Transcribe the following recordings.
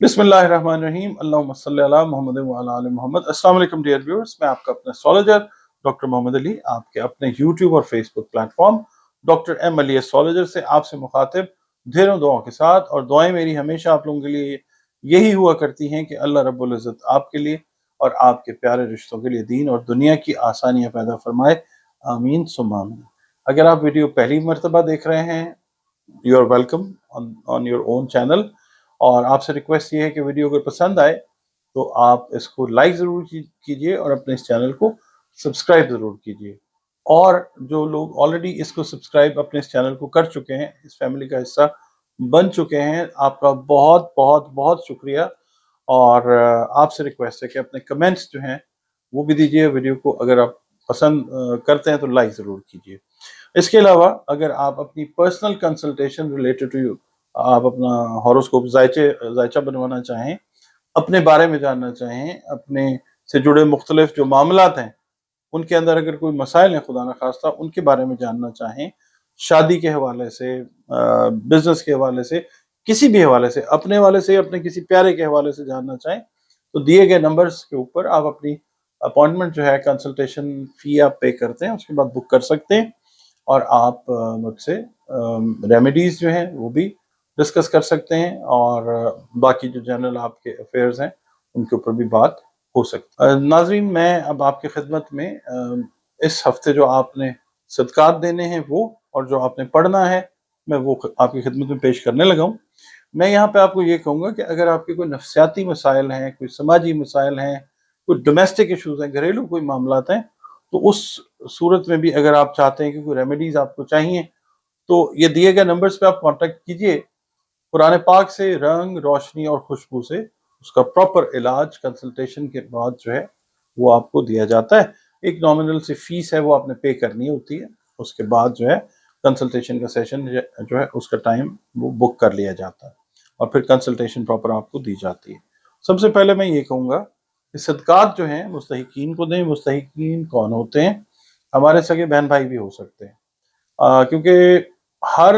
बिस्मिल्लाहिर्रहमानिर्रहीम अल्लाहुम्मा सल्ली अला मोहम्मद व अला आलि मोहम्मद। अस्सलाम वालेकुम डियर व्यूअर्स, मैं आपका अपना एस्ट्रोलॉजर डॉक्टर मोहम्मद अली आपके अपने यूट्यूब और Facebook platform doctor M Ali astrologer से आपसे मुखातिब ढेरों दुआओं के साथ। और दुआएं मेरी हमेशा आप लोगों के लिए यही हुआ करती हैं कि अल्लाह रब्बुल इज़्ज़त आपके लिए और आपके प्यारे रिश्तों के लिए दीन और दुनिया की आसानियाँ पैदा फरमाए, आमीन सुम्मा आमीन। अगर आप वीडियो पहली मर्तबा देख रहे हैं, you are welcome on your own channel. और आपसे रिक्वेस्ट ये है कि वीडियो अगर पसंद आए तो आप इसको लाइक ज़रूर कीजिए और अपने इस चैनल को सब्सक्राइब ज़रूर कीजिए। और जो लोग ऑलरेडी इसको सब्सक्राइब अपने इस चैनल को कर चुके हैं, इस फैमिली का हिस्सा बन चुके हैं, आपका बहुत बहुत बहुत शुक्रिया। और आपसे रिक्वेस्ट है कि अपने कमेंट्स जो हैं वो भी दीजिए। वीडियो को अगर आप पसंद करते हैं तो लाइक ज़रूर कीजिए। इसके अलावा अगर आप अपनी पर्सनल कंसल्टेशन रिलेटेड टू आप अपना हॉरोस्कोप जायचा बनवाना चाहें, अपने बारे में जानना चाहें, अपने से जुड़े मुख्तलिफ जो मामलात हैं उनके अंदर अगर कोई मसाइल हैं खुदा न खास्ता उनके बारे में जानना चाहें, शादी के हवाले से, बिजनेस के हवाले से, किसी भी हवाले से, अपने वाले से, अपने किसी प्यारे के हवाले से जानना चाहें तो दिए गए नंबर्स के ऊपर आप अपनी अपॉइंटमेंट जो है, कंसल्टेशन फी आप पे करते हैं, उसके बाद बुक कर सकते हैं। और आप मुझसे रेमेडीज़ जो हैं वो भी डिस्कस कर सकते हैं और बाकी जो जनरल आपके अफेयर्स हैं उनके ऊपर भी बात हो सकती है। नाज़रीन, मैं अब आपकी खिदमत में इस हफ्ते जो आपने सदकात देने हैं वो और जो आपने पढ़ना है मैं वो आपकी खिदमत में पेश करने लगा हूँ। मैं यहाँ पे आपको ये कहूँगा कि अगर आपके कोई नफ्सियाती मसाइल हैं, कोई समाजी मसाइल हैं, कोई डोमेस्टिक इशूज़ हैं, घरेलू कोई मामलात हैं, तो उस सूरत में भी अगर आप चाहते हैं कि कोई रेमेडीज़ आपको चाहिए तो ये दिए गए नंबर्स पे आप कांटेक्ट कीजिए। कुरान पाक से रंग, रोशनी और खुशबू से उसका प्रॉपर इलाज कंसल्टेशन के बाद जो है वो आपको दिया जाता है। एक नॉमिनल सी फीस है वो आपने पे करनी होती है, उसके बाद जो है कंसल्टेशन का सेशन जो है उसका टाइम वो बुक कर लिया जाता है और फिर कंसल्टेशन प्रॉपर आपको दी जाती है। सबसे पहले मैं ये कहूँगा कि सदकात जो हैं मुस्तहिकीन को दें। मुस्तहिकीन कौन होते हैं? हमारे सगे बहन भाई भी हो सकते हैं, क्योंकि हर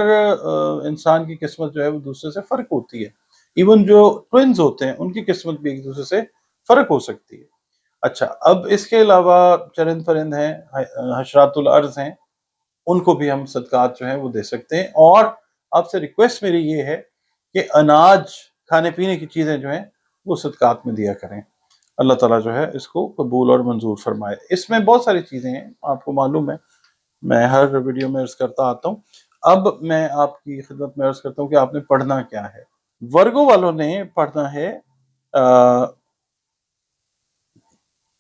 इंसान की किस्मत जो है वो दूसरे से फ़र्क होती है। इवन जो ट्विन्स होते हैं उनकी किस्मत भी एक दूसरे से फ़र्क हो सकती है। अच्छा, अब इसके अलावा चरिंद परिंद हैं, हशरातुल अर्ज़ हैं, उनको भी हम सदकात जो हैं वो दे सकते हैं। और आपसे रिक्वेस्ट मेरी ये है कि अनाज, खाने पीने की चीज़ें जो हैं वो सदकात में दिया करें। अल्लाह ताला जो है इसको कबूल और मंजूर फरमाए। इसमें बहुत सारी चीज़ें हैं, आपको मालूम है, मैं हर वीडियो में अर्ज करता आता हूँ। अब मैं आपकी खिदमत में अर्ज करता हूँ कि आपने पढ़ना क्या है। वर्गो वालों ने पढ़ना है,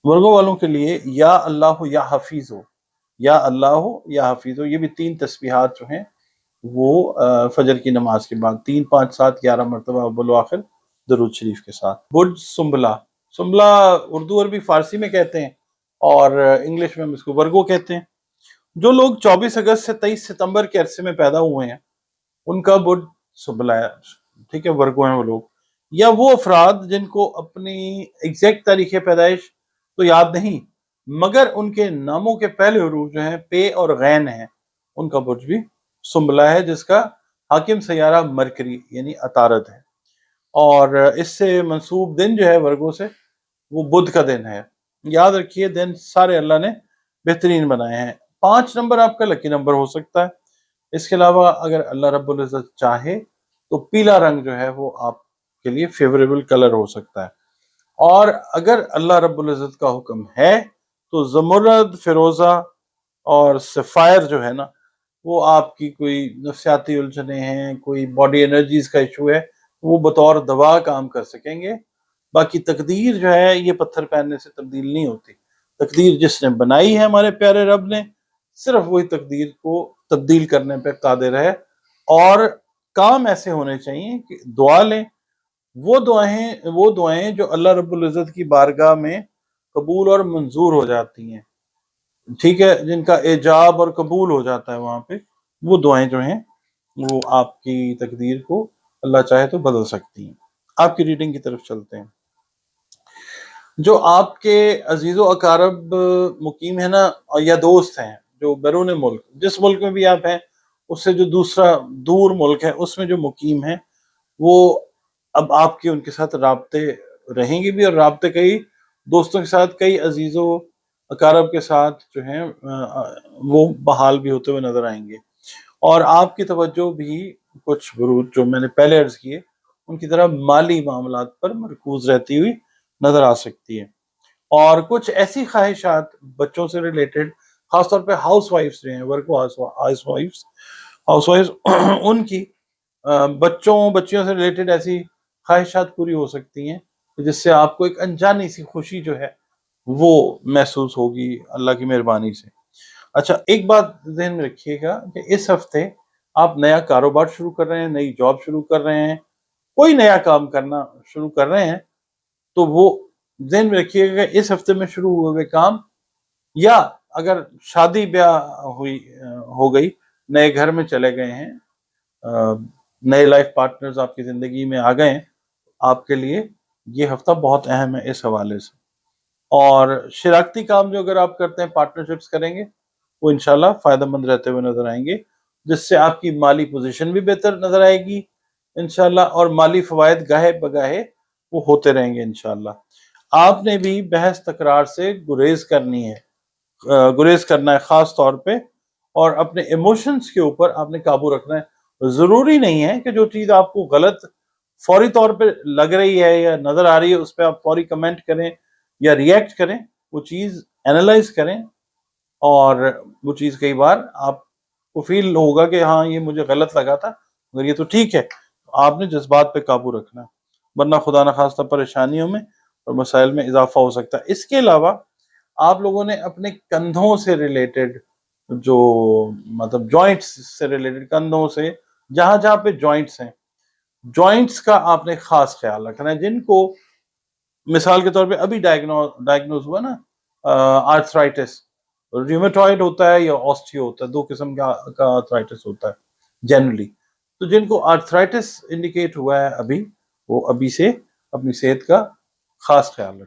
वर्गो वालों के लिए या अल्लाह या हफीज़ हो, या अल्लाह या हफीज़ हो, ये भी 3 तस्बीहात जो हैं वो फजर की नमाज के बाद 3, 5, 7, 11 मरतबा अव्वल आखिर दरूद शरीफ के साथ। बुर्ज सुम्बला, सुम्बला उर्दू अरबी फारसी में कहते हैं और इंग्लिश में हम इसको वर्गो कहते हैं। जो लोग 24 अगस्त से 23 सितंबर के अरसे में पैदा हुए हैं उनका बुर्ज सुबला है, ठीक है, वर्गो हैं वो लोग। या वो अफराद जिनको अपनी एग्जैक्ट तारीख पैदाइश तो याद नहीं मगर उनके नामों के पहले हरूफ जो हैं पे और गैन हैं, उनका बुर्ज भी सुम्बला है, जिसका हाकिम सैयारा मरकरी यानी अतारद है। और इससे मंसूब दिन जो है वर्गो से वो बुध का दिन है। याद रखिए, दिन सारे अल्लाह ने बेहतरीन बनाए हैं। 5 नंबर आपका लकी नंबर हो सकता है। इसके अलावा अगर अल्लाह रब्बुल इज़्ज़त चाहे तो पीला रंग जो है वो आपके लिए फेवरेबल कलर हो सकता है। और अगर अल्लाह रब्बुल इज़्ज़त का हुक्म है तो ज़मुरद, फिरोज़ा और सफ़ायर जो है ना, वो आपकी कोई नफ्सियाती उलझने हैं, कोई बॉडी एनर्जीज का इशू है, वो बतौर दवा काम कर सकेंगे। बाकी तकदीर जो है ये पत्थर पहनने से तब्दील नहीं होती। तकदीर जिसने बनाई है हमारे प्यारे रब ने, सिर्फ वही तकदीर को तब्दील करने पे कादिर है। और काम ऐसे होने चाहिए कि दुआ लें, वो दुआएं जो अल्लाह रब्बुल इज़्ज़त की बारगाह में कबूल और मंजूर हो जाती हैं, ठीक है, जिनका एजाब और कबूल हो जाता है वहां पे, वो दुआएं जो हैं वो आपकी तकदीर को अल्लाह चाहे तो बदल सकती हैं। आपकी रीडिंग की तरफ चलते हैं। जो आपके अजीज़ो अकारब मुकीम है ना, या दोस्त हैं जो बैरून मुल्क, जिस मुल्क में भी आप हैं उससे जो दूसरा दूर मुल्क है उसमें जो मुकीम है, वो اب آپ کے ان کے ساتھ رابطے رہیں گے بھی، اور رابطے کئی دوستوں کے ساتھ، کئی عزیزوں اقارب کے ساتھ جو ہیں وہ بحال بھی ہوتے ہوئے نظر آئیں گے، اور آپ کی توجہ بھی کچھ بروز جو میں نے پہلے عرض کیے ان کی طرح مالی معاملات پر مرکوز رہتی ہوئی نظر آ سکتی ہے۔ اور کچھ ایسی خواہشات بچوں سے ریلیٹڈ، خاص طور پہ ہاؤس وائفس جو ہیں، ورک ہاؤس وائفس ان کی بچیوں سے ریلیٹڈ ایسی خواہشات پوری ہو سکتی ہیں جس سے آپ کو ایک انجانی سی خوشی جو ہے وہ محسوس ہوگی اللہ کی مہربانی سے۔ اچھا، ایک بات ذہن میں رکھیے گا کہ اس ہفتے آپ نیا کاروبار شروع کر رہے ہیں، نئی جاب شروع کر رہے ہیں، کوئی نیا کام کرنا شروع کر رہے ہیں، تو وہ ذہن میں رکھیے گا کہ اس ہفتے میں شروع ہوئے ہوئے کام، یا اگر شادی بیاہ ہو گئی، نئے گھر میں چلے گئے ہیں، نئے لائف پارٹنرز آپ کی زندگی میں آ گئے ہیں، آپ کے لیے یہ ہفتہ بہت اہم ہے اس حوالے سے۔ اور شراکتی کام جو اگر آپ کرتے ہیں، پارٹنرشپس کریں گے، وہ انشاءاللہ فائدہ مند رہتے ہوئے نظر آئیں گے، جس سے آپ کی مالی پوزیشن بھی بہتر نظر آئے گی انشاءاللہ، اور مالی فوائد گاہے بگاہے وہ ہوتے رہیں گے انشاءاللہ۔ آپ نے بھی بحث تکرار سے گریز کرنا ہے خاص طور پہ، اور اپنے ایموشنز کے اوپر آپ نے قابو رکھنا ہے۔ ضروری نہیں ہے کہ جو چیز آپ کو غلط فوری طور پہ لگ رہی ہے یا نظر آ رہی ہے اس پہ آپ فوری کمنٹ کریں یا ریئیکٹ کریں، وہ چیز اینالائز کریں، اور وہ چیز کئی بار آپ کو فیل ہوگا کہ ہاں یہ مجھے غلط لگا تھا مگر یہ تو ٹھیک ہے، آپ نے جذبات پہ قابو رکھنا ہے، ورنہ خدا نخواستہ پریشانیوں میں اور مسائل میں اضافہ ہو سکتا ہے۔ اس کے علاوہ آپ لوگوں نے اپنے کندھوں سے ریلیٹڈ جو مطلب جوائنٹس سے ریلیٹڈ، کندھوں سے جہاں جہاں پہ جوائنٹس ہیں، جوائنٹس کا آپ نے خاص خیال رکھنا ہے۔ جن کو مثال کے طور پہ ابھی ڈائگنوز ہوا نا آرتھرائٹس، ریومیٹوائڈ ہوتا ہے یا آسٹیو ہوتا ہے، دو قسم کا آرتھرائٹس ہوتا ہے جنرلی، تو جن کو آرتھرائٹس انڈیکیٹ ہوا ہے ابھی، وہ ابھی سے اپنی صحت کا خاص خیال رکھیں۔